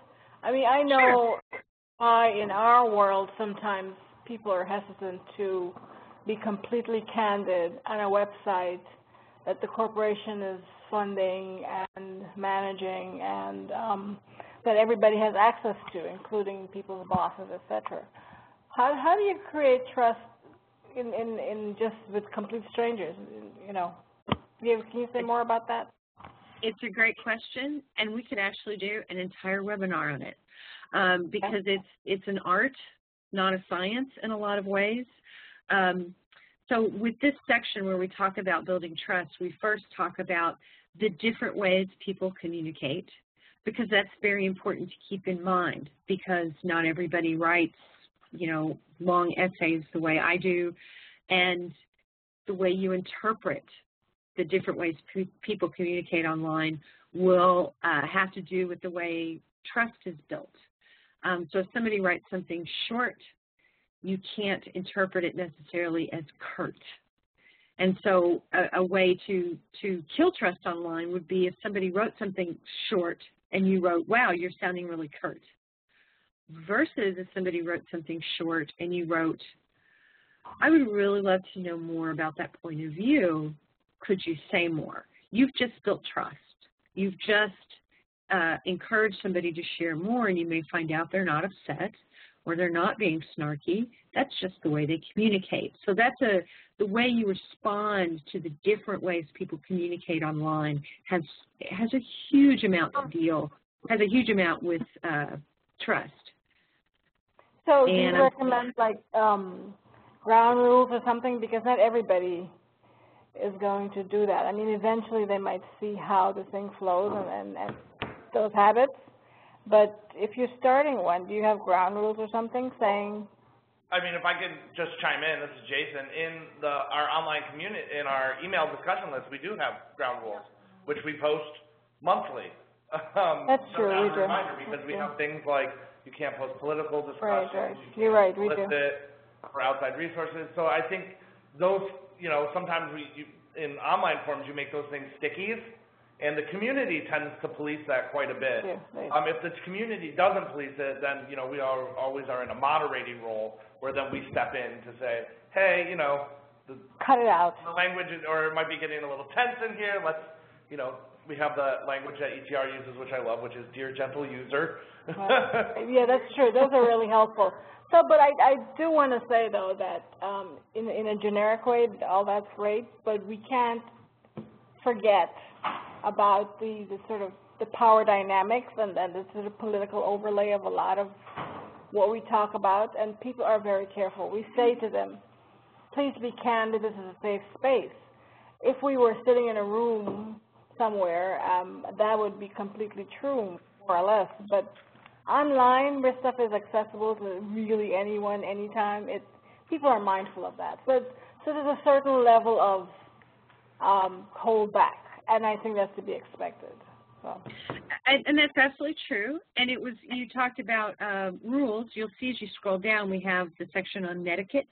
I mean, I know in our world sometimes people are hesitant to be completely candid on a website that the corporation is funding and managing and that everybody has access to, including people's bosses, etc. How do you create trust in just with complete strangers, you know? Can you say more about that? It's a great question, and we could actually do an entire webinar on it because it's an art, not a science in a lot of ways. so with this section where we talk about building trust, we first talk about the different ways people communicate, because that's very important to keep in mind, because not everybody writes, you know, long essays the way I do, and the way you interpret the different ways people communicate online will have to do with the way trust is built. So if somebody writes something short, you can't interpret it necessarily as curt. And so a way to kill trust online would be if somebody wrote something short and you wrote, wow, you're sounding really curt, versus if somebody wrote something short and you wrote, I would really love to know more about that point of view. Could you say more? You've just built trust. You've just encouraged somebody to share more, and you may find out they're not upset or they're not being snarky. That's just the way they communicate. So that's the way you respond to the different ways people communicate online has a huge amount with trust. So do you recommend like ground rules or something? Because not everybody is going to do that. I mean, eventually they might see how the thing flows and those habits. But if you're starting one, do you have ground rules or something saying? I mean, if I could just chime in, this is Jason. In our online community, in our email discussion list, we do have ground rules, which we post monthly. That's true, we do. Reminder, because we have things like you can't post political discussions. Right. You're right, we do. For outside resources. So I think those, you know, sometimes in online forums, you make those things stickies, and the community tends to police that quite a bit. Yeah, if the community doesn't police it, then, you know, we always are in a moderating role where then we step in to say, hey, you know, cut it out. The language, or it might be getting a little tense in here. Let's, you know, we have the language that ETR uses, which I love, which is dear gentle user. Yeah, that's true. Those are really helpful. So, but I do want to say, though, that in a generic way, all that's great, but we can't forget about the sort of the power dynamics and the sort of political overlay of a lot of what we talk about, and people are very careful. We say to them, please be candid, this is a safe space. If we were sitting in a room somewhere, that would be completely true, more or less, but online, where stuff is accessible to really anyone, anytime, people are mindful of that. But so there's a certain level of holdback, and I think that's to be expected. So. And that's absolutely true. And it was, you talked about rules. You'll see as you scroll down, we have the section on etiquette.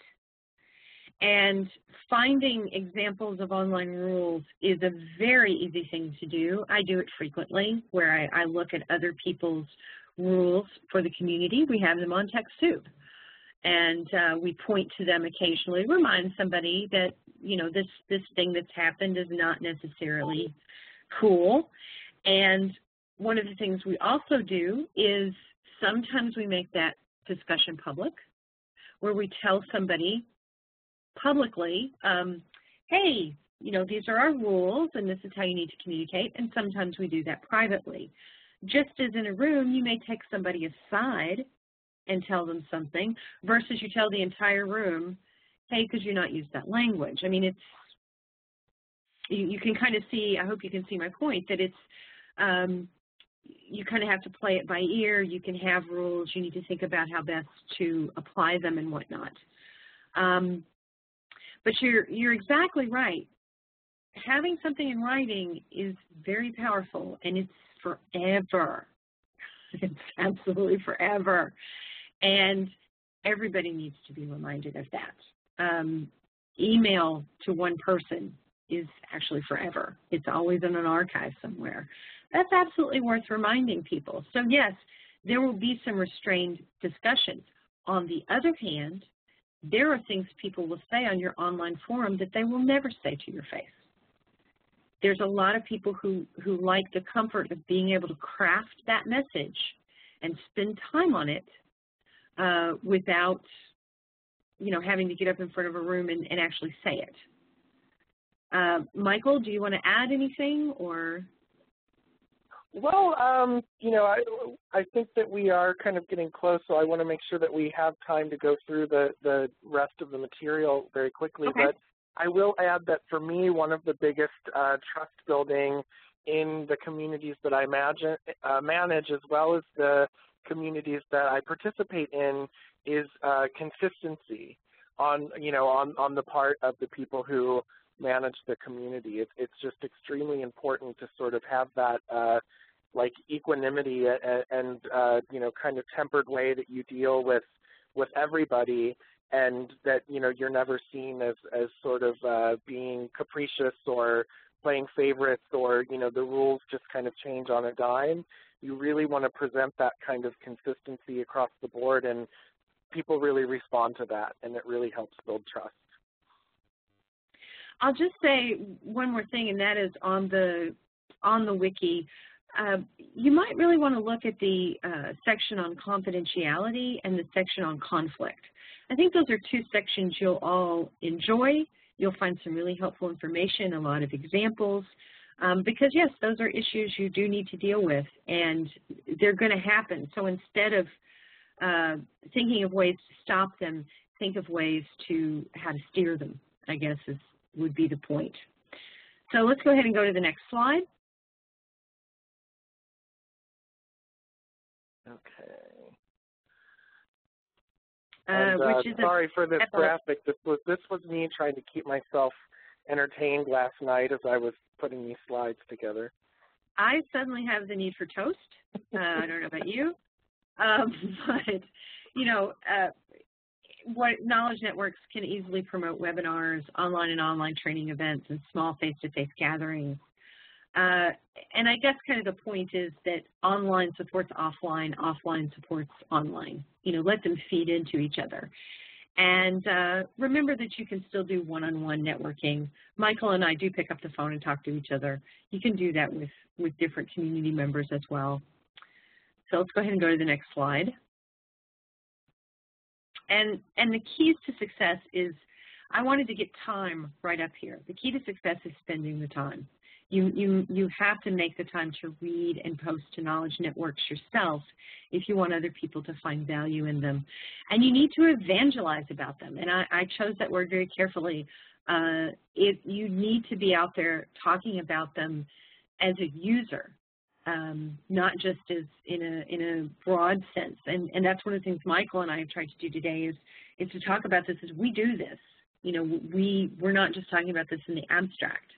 And finding examples of online rules is a very easy thing to do. I do it frequently, where I look at other people's rules for the community. We have them on TechSoup, and we point to them occasionally, remind somebody that, you know, this thing that's happened is not necessarily cool. And one of the things we also do is sometimes we make that discussion public, where we tell somebody publicly, hey, you know, these are our rules and this is how you need to communicate, and sometimes we do that privately. Just as in a room, you may take somebody aside and tell them something, versus you tell the entire room, hey, could you not use that language? I mean, it's, you can kind of see, I hope you can see my point, that it's, you kind of have to play it by ear. You can have rules. You need to think about how best to apply them and whatnot. But you're exactly right. Having something in writing is very powerful, and it's forever. It's absolutely forever. And everybody needs to be reminded of that. Email to one person is actually forever. It's always in an archive somewhere. That's absolutely worth reminding people. So yes, there will be some restrained discussions. On the other hand, there are things people will say on your online forum that they will never say to your face. There's a lot of people who like the comfort of being able to craft that message and spend time on it without, you know, having to get up in front of a room and actually say it. Michael, do you want to add anything, or? Well, you know, I think that we are kind of getting close, so I want to make sure that we have time to go through the rest of the material very quickly. Okay. I will add that for me, one of the biggest trust building in the communities that I manage, as well as the communities that I participate in, is consistency on the part of the people who manage the community. It's just extremely important to sort of have that like equanimity and kind of tempered way that you deal with everybody, and that you're never seen as sort of being capricious or playing favorites, or the rules just kind of change on a dime. You really want to present that kind of consistency across the board, and people really respond to that, and it really helps build trust. I'll just say one more thing, and that is on the wiki. You might really want to look at the section on confidentiality and the section on conflict. I think those are two sections you'll all enjoy. You'll find some really helpful information, a lot of examples, because yes, those are issues you do need to deal with, and they're going to happen. So instead of thinking of ways to stop them, think of ways to how to steer them, I guess would be the point. So let's go ahead and go to the next slide. Okay. Which is sorry for this graphic. This was me trying to keep myself entertained last night as I was putting these slides together. I suddenly have the need for toast. I don't know about you, but what knowledge networks can easily promote webinars, online and online training events, and small face-to-face gatherings. And I guess kind of the point is that online supports offline, offline supports online. Let them feed into each other. And remember that you can still do one-on-one networking. Michael and I do pick up the phone and talk to each other. You can do that with different community members as well. So let's go ahead and go to the next slide. And the keys to success is, I wanted to get time right up here. The key to success is spending the time. You have to make the time to read and post to knowledge networks yourself if you want other people to find value in them. And you need to evangelize about them. And I chose that word very carefully. You need to be out there talking about them as a user, not just as in a broad sense. And that's one of the things Michael and I have tried to do today is to talk about this as we do this. We're not just talking about this in the abstract.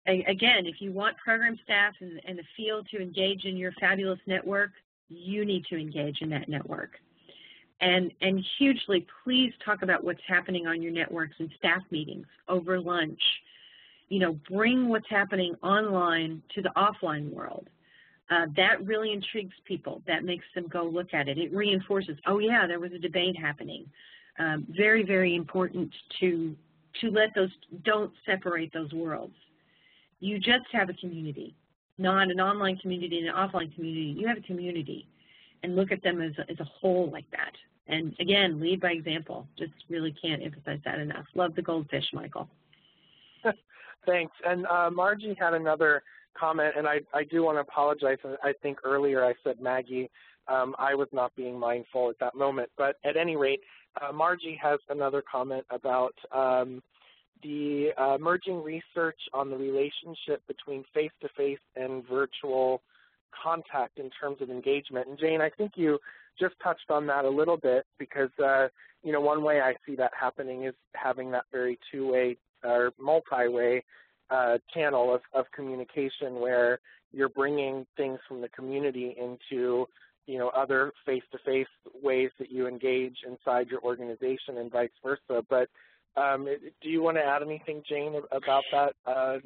Again, if you want program staff and the field to engage in your fabulous network, you need to engage in that network. And hugely, please talk about what's happening on your networks in staff meetings, over lunch. Bring what's happening online to the offline world. That really intrigues people. That makes them go look at it. It reinforces, oh yeah, there was a debate happening. Very, very important to let those, don't separate those worlds. You just have a community, not an online community and an offline community. You have a community, and look at them as a whole like that. And again, lead by example. Just really can't emphasize that enough. Love the goldfish, Michael. Thanks. And Margie had another comment, and I do want to apologize. I think earlier I said Maggie. I was not being mindful at that moment. But at any rate, Margie has another comment about the emerging research on the relationship between face-to-face and virtual contact in terms of engagement. And Jane, I think you just touched on that a little bit, because one way I see that happening is having that very two-way or multi-way channel of communication, where you're bringing things from the community into other face-to-face ways that you engage inside your organization, and vice versa. But do you want to add anything, Jane, about that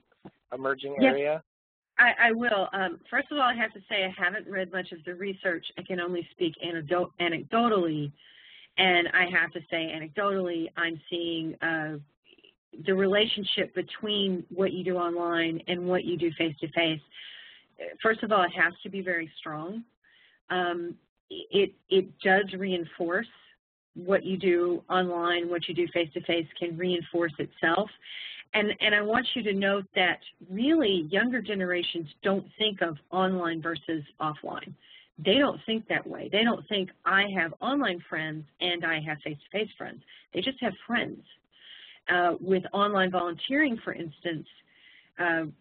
emerging area? I will. First of all, I have to say I haven't read much of the research. I can only speak anecdotally, and I have to say anecdotally I'm seeing the relationship between what you do online and what you do face-to-face. First of all, it has to be very strong. It does reinforce what you do online, what you do face-to-face can reinforce itself. And I want you to note that really younger generations don't think of online versus offline. They don't think that way. They don't think I have online friends and I have face-to-face friends. They just have friends. With online volunteering, for instance,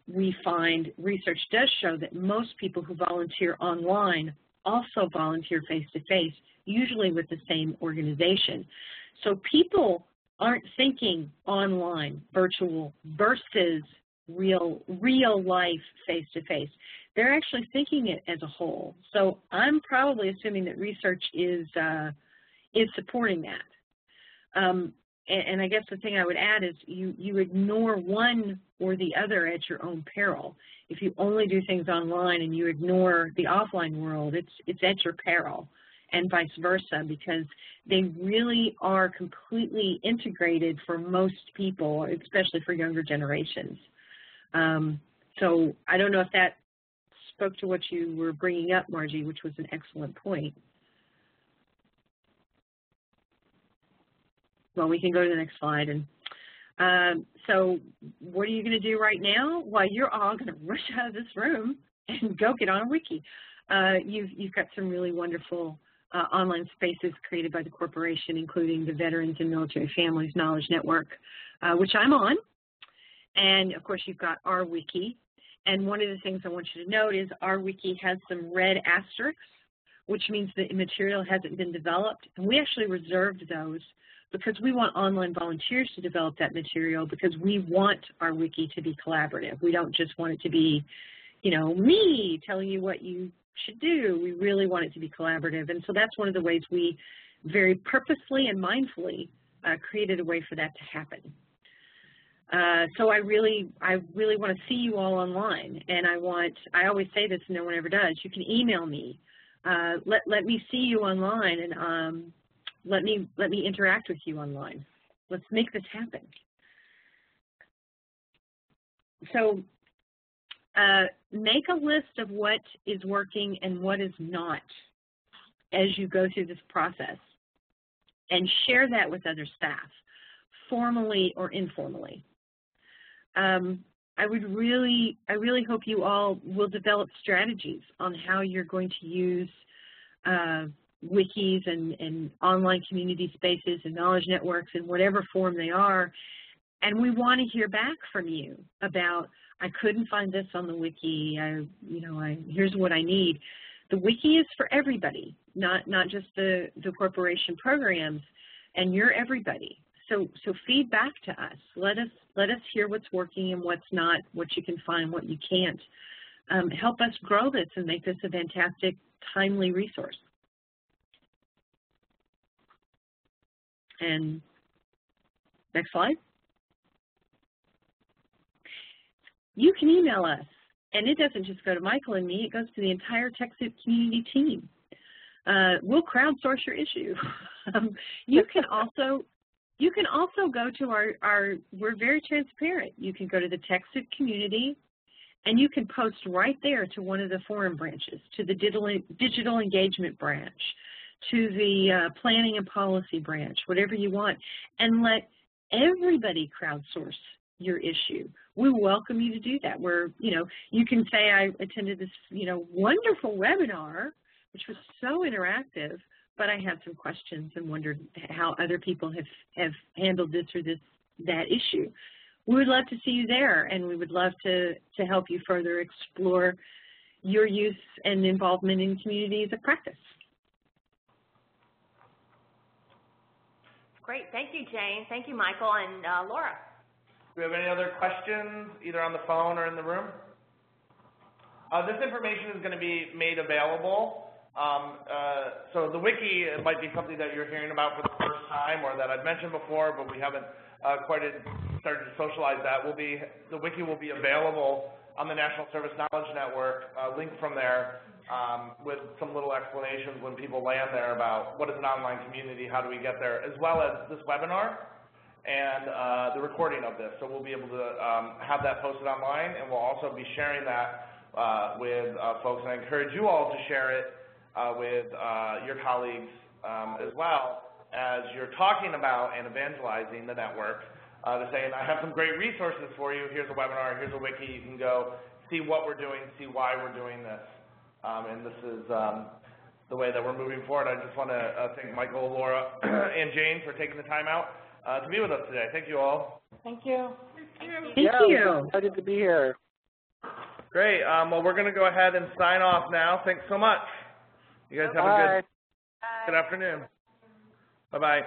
we find research does show that most people who volunteer online also volunteer face-to-face, usually with the same organization. So people aren't thinking online, virtual versus real life face-to-face. They're actually thinking it as a whole. So I'm probably assuming that research is supporting that. And I guess the thing I would add is you ignore one or the other at your own peril. If you only do things online and you ignore the offline world, it's at your peril, and vice versa, because they really are completely integrated for most people, especially for younger generations. So I don't know if that spoke to what you were bringing up, Margie, which was an excellent point. Well, we can go to the next slide. And so what are you going to do right now? Well, you're all going to rush out of this room and go get on a wiki. You've got some really wonderful online spaces created by the corporation, including the Veterans and Military Families Knowledge Network, which I'm on. And, of course, you've got our wiki. And one of the things I want you to note is our wiki has some red asterisks, which means the material hasn't been developed. And we actually reserved those because we want online volunteers to develop that material, because we want our wiki to be collaborative. We don't just want it to be, you know, me telling you what you should do. We really want it to be collaborative. And so that's one of the ways we very purposely and mindfully created a way for that to happen. So I really want to see you all online, and I always say this and no one ever does, you can email me. Let me see you online, and let me interact with you online. Let's make this happen. So make a list of what is working and what is not as you go through this process, and share that with other staff, formally or informally. I really hope you all will develop strategies on how you're going to use wikis and online community spaces and knowledge networks in whatever form they are. And we want to hear back from you about, I couldn't find this on the wiki, here's what I need. The wiki is for everybody, not just the corporation programs, and you're everybody. So feed back to us. Let us hear what's working and what's not, what you can find, what you can't. Help us grow this and make this a fantastic, timely resource. And next slide. You can email us, and it doesn't just go to Michael and me, it goes to the entire TechSoup community team. We'll crowdsource your issue. You can also go to we're very transparent. You can go to the TechSoup community, and you can post right there to one of the forum branches, to the digital engagement branch, to the planning and policy branch, whatever you want, and let everybody crowdsource your issue. We welcome you to do that. You can say, I attended this, wonderful webinar, which was so interactive, but I had some questions and wondered how other people have handled this or that issue. We would love to see you there, and we would love to help you further explore your use and involvement in communities of practice. Great. Thank you, Jane. Thank you, Michael and Laura. Do we have any other questions, either on the phone or in the room? This information is going to be made available. So the wiki might be something that you're hearing about for the first time, or that I've mentioned before, but we haven't quite started to socialize that. The wiki will be available on the National Service Knowledge Network, linked from there, with some little explanations when people land there about what is an online community, how do we get there, as well as this webinar and the recording of this. So we'll be able to have that posted online, and we'll also be sharing that with folks. And I encourage you all to share it with your colleagues as well as you're talking about and evangelizing the network, to say, I have some great resources for you. Here's a webinar, here's a wiki. You can go see what we're doing, see why we're doing this. And this is the way that we're moving forward. I just want to thank Michael, Laura, and Jane for taking the time out to be with us today. Thank you all. Thank you. Thank yeah, you. I'm excited to be here. Great. Well, we're going to go ahead and sign off now. Thanks so much. You guys have a good afternoon. Bye-bye.